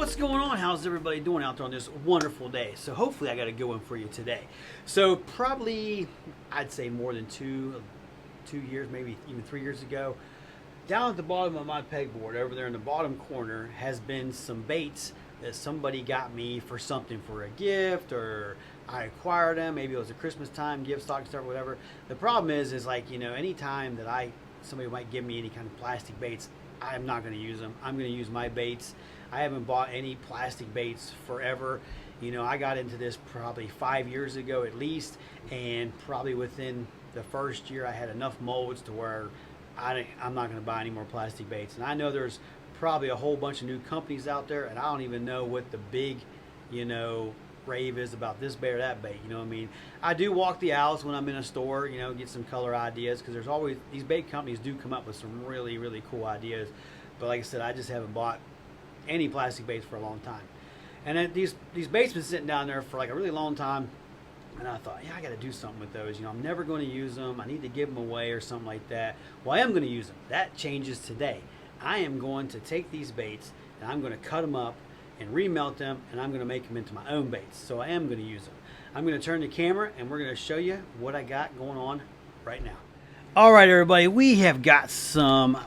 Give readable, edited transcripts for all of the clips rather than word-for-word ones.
What's going on? How's everybody doing out there on this wonderful day? So hopefully I got a good one for you today. So probably, I'd say more than two years, maybe even 3 years ago, down at the bottom of my pegboard, over there in the bottom corner, has been some baits that somebody got me for something, for a gift, or I acquired them. Maybe it was a Christmas time gift, stocking start, whatever. The problem is like, you know, anytime that somebody might give me any kind of plastic baits, I'm not going to use them. I'm going to use my baits. I haven't bought any plastic baits forever. You know, I got into this probably 5 years ago at least, and probably within the first year I had enough molds to where I'm not going to buy any more plastic baits. And I know there's probably a whole bunch of new companies out there, and I don't even know what the big, you know, rave is about this bait or that bait. You know what I mean? I do walk the aisles when I'm in a store, you know, get some color ideas, because there's always, these bait companies do come up with some really, really cool ideas. But like I said, I just haven't bought any plastic baits for a long time. And then these baits been sitting down there for like a really long time, and I thought, yeah, I got to do something with those. You know, I'm never going to use them. I need to give them away or something like that. Well, I am going to use them. That changes today. I am going to take these baits and I'm going to cut them up and remelt them, and I'm going to make them into my own baits. So I am going to use them. I'm going to turn the camera and we're going to show you what I got going on right now. All right, everybody, we have got some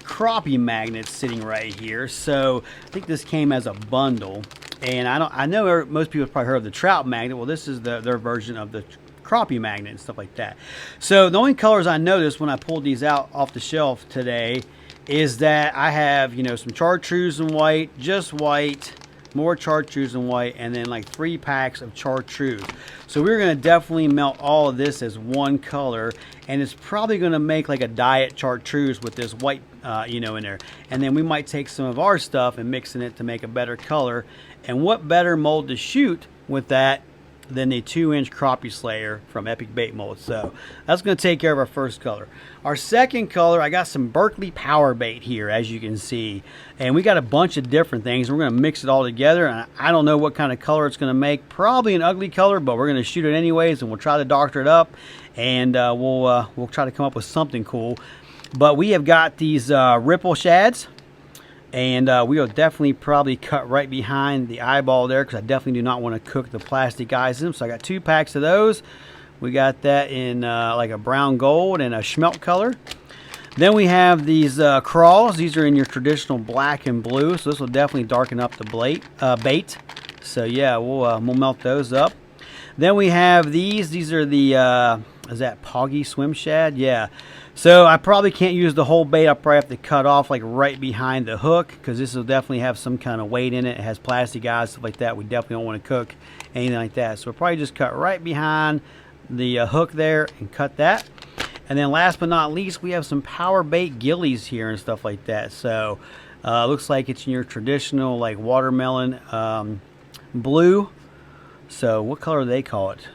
crappie magnets sitting right here. So I think this came as a bundle, and I know most people have probably heard of the trout magnet. Well, this is their version of the crappie magnet and stuff like that. So the only colors I noticed when I pulled these out off the shelf today is that I have, you know, some chartreuse and white, just white, more chartreuse and white, and then like 3 packs of chartreuse. So we're going to definitely melt all of this as one color, and it's probably going to make like a diet chartreuse with this white, you know, in there. And then we might take some of our stuff and mix in it to make a better color. And what better mold to shoot with that than the 2-inch crappie slayer from Epic Bait Mold. So that's going to take care of our first color. Our second color, I got some Berkeley Power Bait here, as you can see, and we got a bunch of different things. We're going to mix it all together, and I don't know what kind of color it's going to make. Probably an ugly color, but we're going to shoot it anyways, and we'll try to doctor it up, and we'll try to come up with something cool. But we have got these ripple shads, and we will definitely probably cut right behind the eyeball there, because I definitely do not want to cook the plastic eyes in them. So I got 2 packs of those. We got that in like a brown gold and a schmelt color. Then we have these crawls. These are in your traditional black and blue, so this will definitely darken up the bait. So yeah, we'll melt those up. Then we have these. These are the is that Poggy Swim Shad? Yeah. So I probably can't use the whole bait. I'll probably have to cut off like right behind the hook, because this will definitely have some kind of weight in it. It has plastic eyes, stuff like that. We definitely don't want to cook anything like that. So we'll probably just cut right behind the hook there and cut that. And then last but not least, we have some Power Bait gillies here and stuff like that. So looks like it's in your traditional like watermelon blue. So what color do they call it?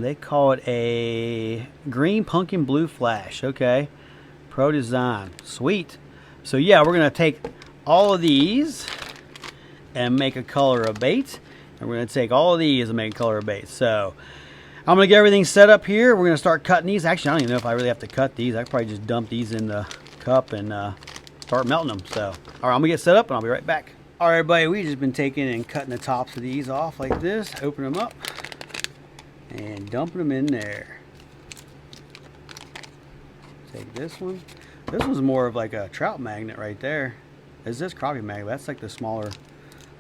They call it a green pumpkin blue flash. Okay. Pro Design. Sweet. So yeah, we're going to take all of these and make a color of bait. And we're going to take all of these and make a color of bait. So I'm going to get everything set up here. We're going to start cutting these. Actually, I don't even know if I really have to cut these. I could probably just dump these in the cup and start melting them. So, all right, I'm going to get set up and I'll be right back. All right, everybody, we've just been taking and cutting the tops of these off like this, open them up, and dumping them in there. Take this one. This one's more of like a trout magnet right there. Is this crappie magnet? That's like the smaller.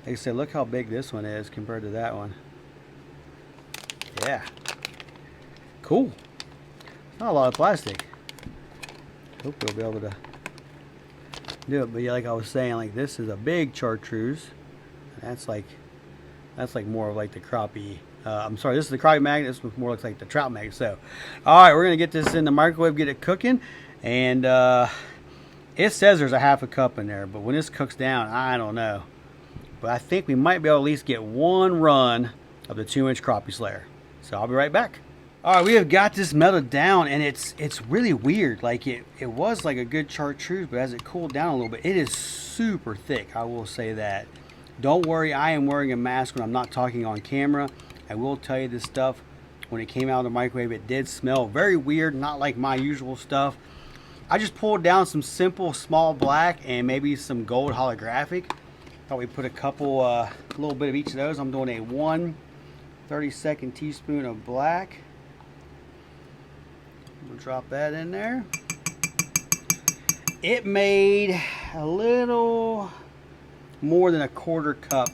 Like I said, look how big this one is compared to that one. Yeah. Cool. It's not a lot of plastic. Hope we'll be able to do it. But yeah, like I was saying, like this is a big chartreuse. That's like more of like the crappie. I'm sorry, this is the crappie magnet. This one's more looks like the trout magnet. So, all right, we're gonna get this in the microwave, get it cooking, and it says there's a half a cup in there, but when this cooks down, I don't know. But I think we might be able to at least get one run of the 2-inch crappie slayer. So I'll be right back. All right, we have got this melted down, and it's really weird. Like it was like a good chartreuse, but as it cooled down a little bit, it is super thick. I will say that. Don't worry, I am wearing a mask when I'm not talking on camera. I will tell you this stuff, when it came out of the microwave, it did smell very weird, not like my usual stuff. I just pulled down some simple small black and maybe some gold holographic, Thought we put a couple, a little bit of each of those. I'm doing a 1/32 teaspoon of black. We'll drop that in there. It made a little more than a 1/4 cup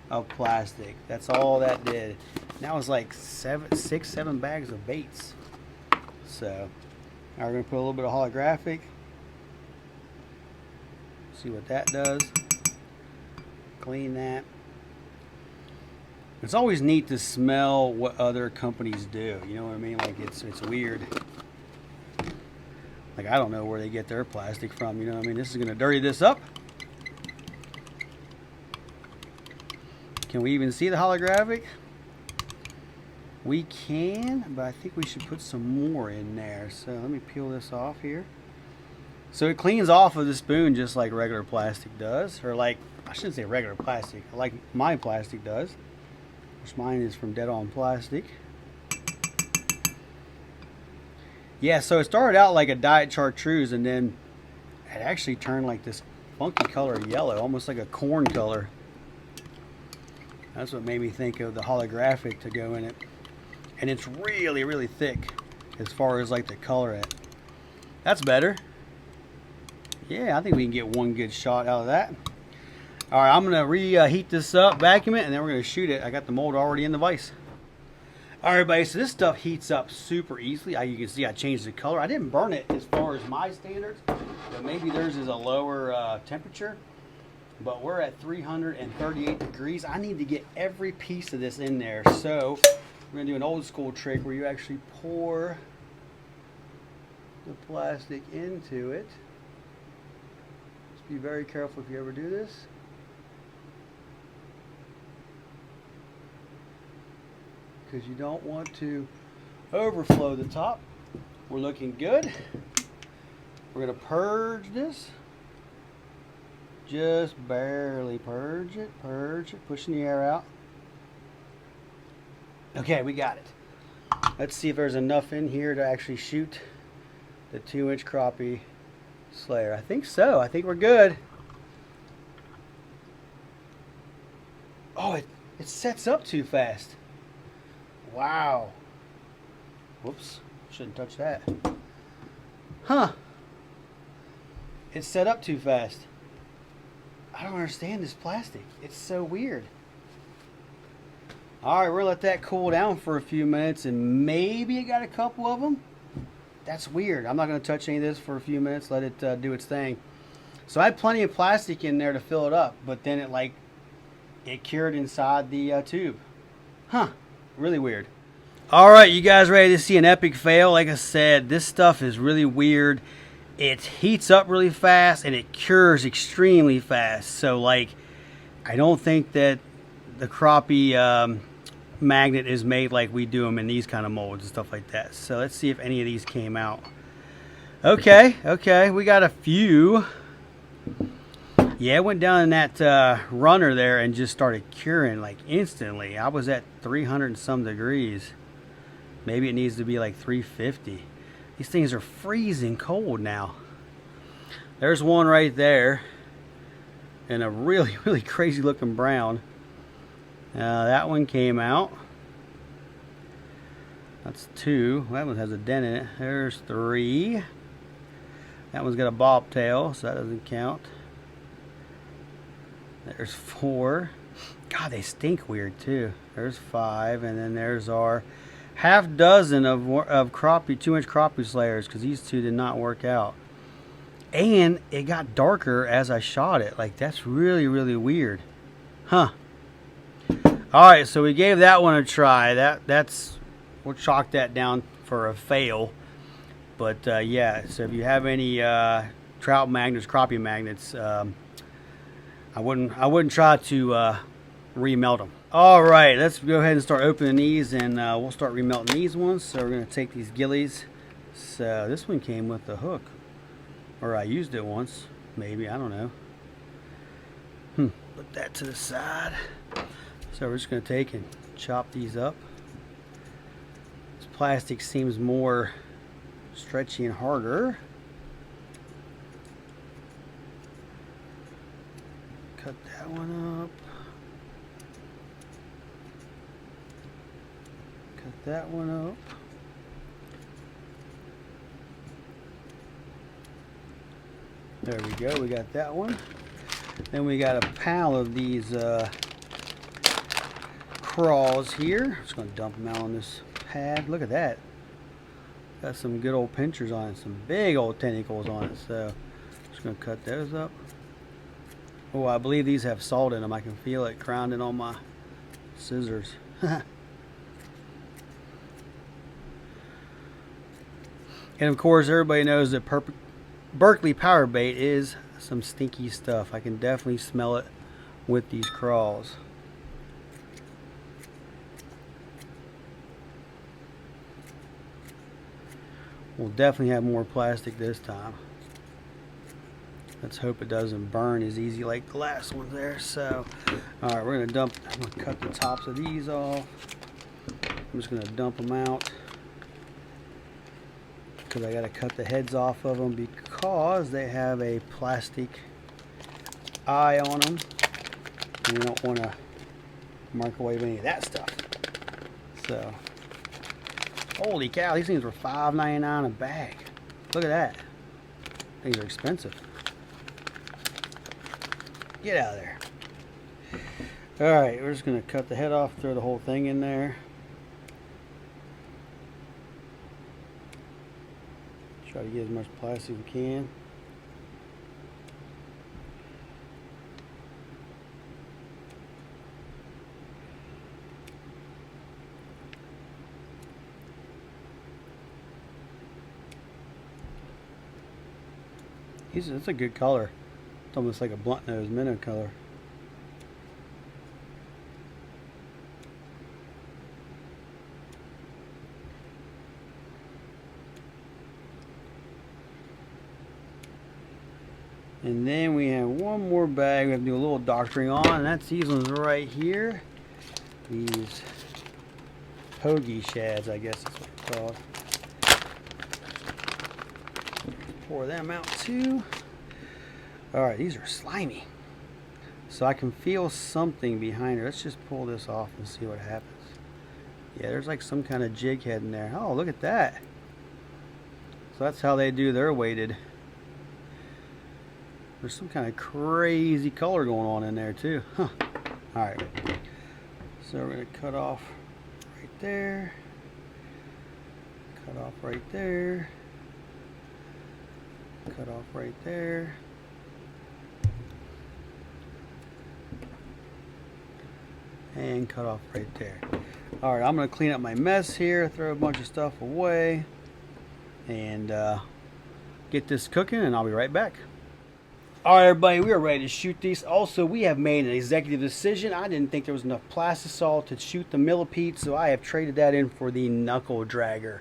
of plastic. That's all that did. And that was like 6, 7 bags of baits. So now we're gonna put a little bit of holographic. See what that does. Clean that. It's always neat to smell what other companies do. You know what I mean? Like it's weird. Like I don't know where they get their plastic from. You know what I mean? This is gonna dirty this up. Can we even see the holographic? We can, but I think we should put some more in there. So let me peel this off here. So it cleans off of the spoon just like regular plastic does. Or like, I shouldn't say regular plastic, like my plastic does. Which mine is from Dead On Plastic. Yeah, so it started out like a Diet Chartreuse and then it actually turned like this funky color of yellow, almost like a corn color. That's what made me think of the holographic to go in it. And it's really, really thick as far as like the color at. That's better. Yeah, I think we can get one good shot out of that. All right, I'm gonna reheat this up, vacuum it, and then we're gonna shoot it. I got the mold already in the vise. All right, everybody, so this stuff heats up super easily. You can see I changed the color. I didn't burn it as far as my standards, but maybe theirs is a lower temperature. But we're at 338 degrees. I need to get every piece of this in there. So we're gonna do an old school trick where you actually pour the plastic into it. Just be very careful if you ever do this. Because you don't want to overflow the top. We're looking good. We're gonna purge this. Just barely purge it, pushing the air out. Okay, we got it. Let's see if there's enough in here to actually shoot the 2-inch crappie slayer. I think so. I think we're good. Oh, it sets up too fast. Wow. Whoops. Shouldn't touch that. Huh. It set up too fast. I don't understand this plastic. It's so weird. All right, we're gonna let that cool down for a few minutes and maybe it got a couple of them. That's weird. I'm not gonna touch any of this for a few minutes. Let it do its thing. So I had plenty of plastic in there to fill it up, but then it cured inside the tube. Huh, really weird. All right, you guys ready to see an epic fail? Like I said, this stuff is really weird. It heats up really fast and it cures extremely fast. So like, I don't think that the crappie magnet is made like we do them in these kind of molds and stuff like that. So let's see if any of these came out. Okay, we got a few. Yeah, it went down in that runner there and just started curing like instantly. I was at 300 and some degrees. Maybe it needs to be like 350. These things are freezing cold now. There's one right there in a really, really crazy looking brown. That one came out. That's 2. That one has a dent in it. There's 3. That one's got a bobtail, so that doesn't count. There's 4. God, they stink weird too. There's 5, and then there's our half dozen of crappie, 2-inch crappie slayers, because these 2 did not work out. And it got darker as I shot it. Like, that's really, really weird. Huh. Alright, so we gave that one a try. We'll chalk that down for a fail. But yeah, so if you have any trout magnets, crappie magnets, I wouldn't try to remelt them. All right, let's go ahead and start opening these, and we'll start remelting these ones. So we're going to take these gillies. So this one came with the hook, or I used it once, maybe, I don't know. Put that to the side. So we're just going to take and chop these up. This plastic seems more stretchy and harder. cut that one up. Cut that one up. There we go, we got that one. Then we got a pile of these crawls here. I'm just going to dump them out on this pad. Look at that. Got some good old pinchers on it, some big old tentacles on it. So I'm just going to cut those up. Oh, I believe these have salt in them. I can feel it grounding on my scissors. And of course, everybody knows that Berkeley power bait is some stinky stuff. I can definitely smell it with these crawls. We'll definitely have more plastic this time. Let's hope it doesn't burn as easy like the last one there. So, all right, I'm gonna cut the tops of these off. I'm just gonna dump them out because I gotta cut the heads off of them because they have a plastic eye on them. And we don't want to microwave any of that stuff. So, holy cow, these things were $5.99 a bag. Look at that. These are expensive. Get out of there. Alright, we're just going to cut the head off, throw the whole thing in there. Try to get as much plastic as we can. It's a good color. It's almost like a blunt nose minnow color. And then we have one more bag we have to do a little doctoring on, and that's these ones right here. These hoagie shads, I guess that's what they're called. Pour them out too. Alright, these are slimy. So I can feel something behind her. Let's just pull this off and see what happens. Yeah, there's like some kind of jig head in there. Oh, look at that. So that's how they do their weighted. There's some kind of crazy color going on in there too. Huh. Alright. So we're going to cut off right there. Cut off right there. Cut off right there. And cut off right there. Alright, I'm going to clean up my mess here, throw a bunch of stuff away, and get this cooking, and I'll be right back. Alright everybody, we are ready to shoot these. Also, we have made an executive decision. I didn't think there was enough plastisol to shoot the millipede, so I have traded that in for the knuckle dragger.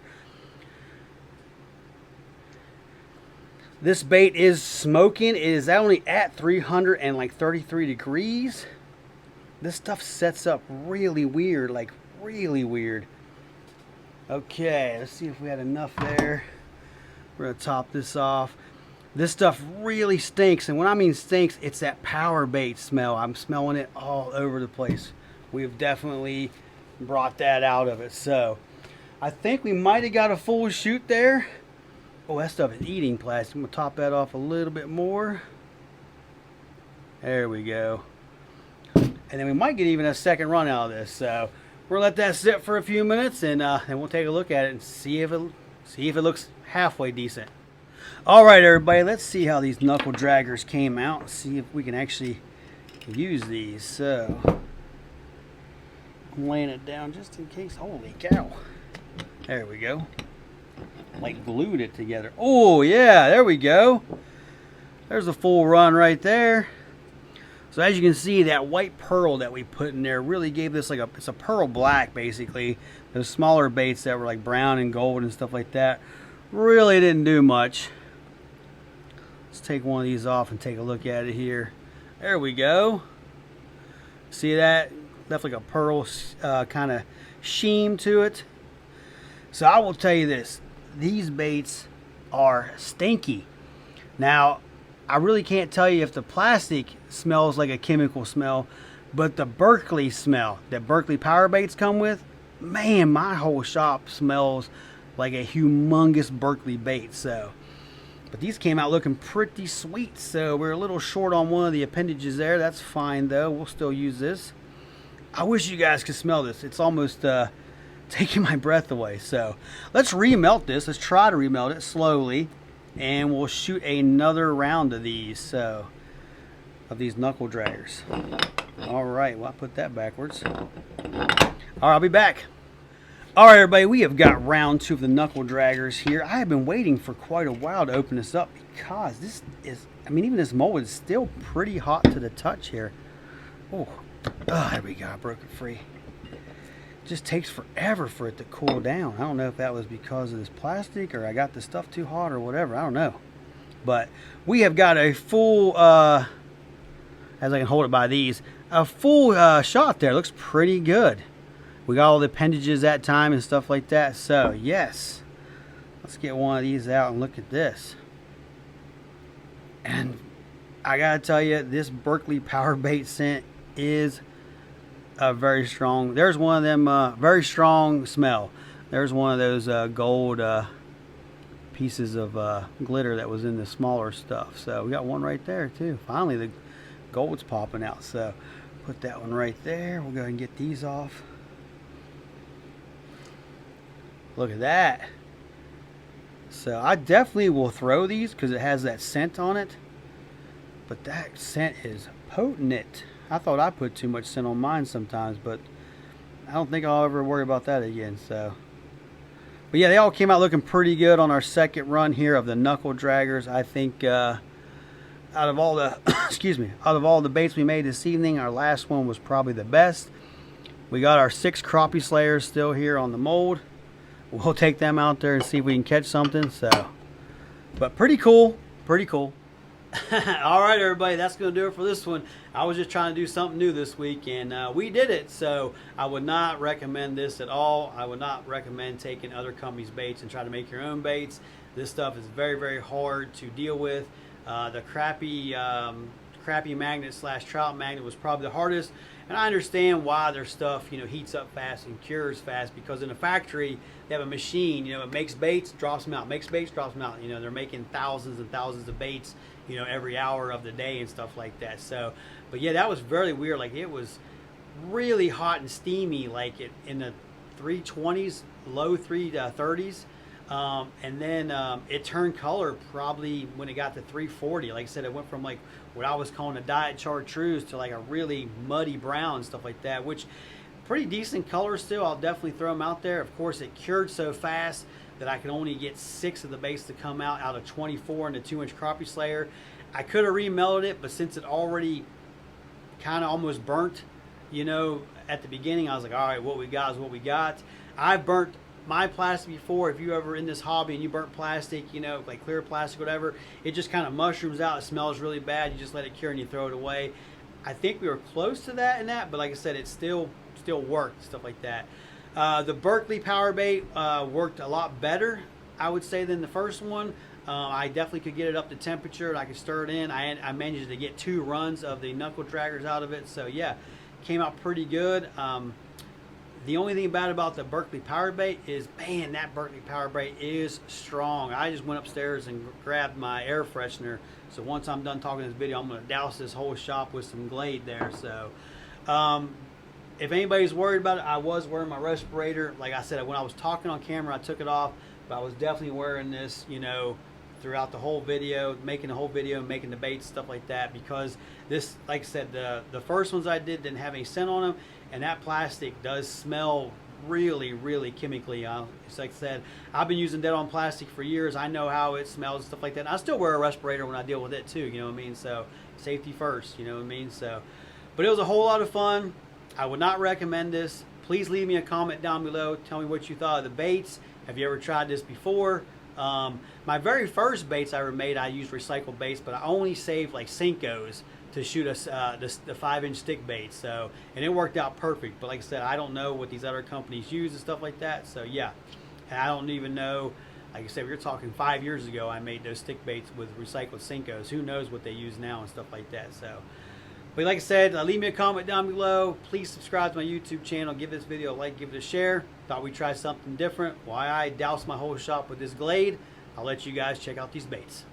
This bait is smoking. It is only at 333 degrees. This stuff sets up really weird, like really weird. Okay, let's see if we had enough there. We're gonna top this off. This stuff really stinks, and when I mean stinks, it's that power bait smell. I'm smelling it all over the place. We've definitely brought that out of it. So I think we might have got a full shoot there. Oh, that stuff is eating plastic. I'm gonna top that off a little bit more. There we go. And then we might get even a second run out of this. So we're gonna let that sit for a few minutes, and we'll take a look at it and see if it looks halfway decent. All right, everybody, let's see how these knuckle draggers came out. See if we can actually use these. So I'm laying it down just in case. Holy cow! There we go. Like glued it together. Oh yeah, there we go. There's a full run right there. So as you can see, that white pearl that we put in there really gave this like it's a pearl black basically. Those smaller baits that were like brown and gold and stuff like that really didn't do much. Let's take one of these off and take a look at it here. There we go. See that? Left like a pearl kind of sheen to it. So I will tell you this. These baits are stinky. Now, I really can't tell you if the plastic smells like a chemical smell, but the Berkeley smell that Berkeley power baits come with, man, my whole shop smells like a humongous Berkeley bait. So, but these came out looking pretty sweet. So we're a little short on one of the appendages there. That's fine though. We'll still use this. I wish you guys could smell this. It's almost taking my breath away. So let's remelt this. Let's try to remelt it slowly, and we'll shoot another round of these. So of these knuckle draggers. All right. Well, I put that backwards. All right, I'll be back. All right, everybody, we have got round 2 of the knuckle draggers here. I have been waiting for quite a while to open this up because this is, I mean, even this mold is still pretty hot to the touch here. Oh, there we go. I broke it free. It just takes forever for it to cool down. I don't know if that was because of this plastic or I got the stuff too hot or whatever. I don't know. But we have got a full, as I can hold it by these, a full shot there. Looks pretty good. We got all the appendages that time and stuff like that. So, yes. Let's get one of these out and look at this. And I got to tell you, this Berkeley power bait scent is a very strong. There's one of them very strong smell. There's one of those gold pieces of glitter that was in the smaller stuff. So, we got one right there, too. Finally, the gold's popping out. So, put that one right there. We'll go ahead and get these off. Look at that. So I definitely will throw these because it has that scent on it. But that scent is potent. I thought I put too much scent on mine sometimes, but I don't think I'll ever worry about that again. So, but yeah, they all came out looking pretty good on our second run here of the knuckle draggers. I think out of all the excuse me, out of all the baits we made this evening, our last one was probably the best. We got our 6 crappie slayers still here on the mold. We'll take them out there and see if we can catch something. So, but pretty cool, pretty cool. All right, everybody, that's going to do it for this one. I was just trying to do something new this week, and we did it. So I would not recommend this at all. I would not recommend taking other companies' baits and try to make your own baits. This stuff is very, very hard to deal with. The crappie magnet / trout magnet was probably the hardest. And I understand why their stuff, heats up fast and cures fast, because in a factory they have a machine, it makes baits, drops them out, makes baits, drops them out. They're making thousands and thousands of baits, every hour of the day and stuff like that. So, but yeah, that was very weird. Like, it was really hot and steamy, like it in the 320s, low 330s. And then it turned color probably when it got to 340. Like I said, it went from like what I was calling a diet chartreuse to like a really muddy brown and stuff like that, which pretty decent color still. I'll definitely throw them out there. Of course, it cured so fast that I could only get 6 of the baits to come out of 24 in the 2-inch crappie slayer. I could have remelted it, but since it already kind of almost burnt, at the beginning, I was like, all right, what we got is what we got. I've burnt my plastic before. If you ever in this hobby and you burnt plastic, like clear plastic, whatever, it just kind of mushrooms out. It smells really bad. You just let it cure and you throw it away. I think we were close to that but like I said, it still worked, stuff like that. The Berkeley power bait worked a lot better, I would say, than the first one. I definitely could get it up to temperature and I could stir it in. I managed to get 2 runs of the knuckle draggers out of it. So yeah, came out pretty good. The only thing bad about the Berkeley power bait is, man, that Berkeley power bait is strong. I just went upstairs and grabbed my air freshener. So once I'm done talking this video, I'm going to douse this whole shop with some Glade there. So if anybody's worried about it, I was wearing my respirator. Like I said, when I was talking on camera, I took it off. But I was definitely wearing this, throughout the whole video, making the whole video, making the baits, stuff like that. Because this, like I said, the first ones I did didn't have any scent on them. And that plastic does smell really, really chemically. It's like I said, I've been using Dead On plastic for years. I know how it smells and stuff like that. And I still wear a respirator when I deal with it too, you know what I mean? So safety first, you know what I mean? So, but it was a whole lot of fun. I would not recommend this. Please leave me a comment down below. Tell me what you thought of the baits. Have you ever tried this before? My very first baits I ever made, I used recycled baits, but I only saved like Senkos to shoot us the 5-inch stick bait. So, and it worked out perfect. But like I said, I don't know what these other companies use and stuff like that. So yeah, and I don't even know Like I said, we were talking 5 years ago. I made those stick baits with recycled Senkos. Who knows what they use now and stuff like that. So, but like I said, leave me a comment down below. Please subscribe to my YouTube channel. Give this video a like. Give it a share. Thought we'd try something different. Why I doused my whole shop with this Glade. I'll let you guys check out these baits.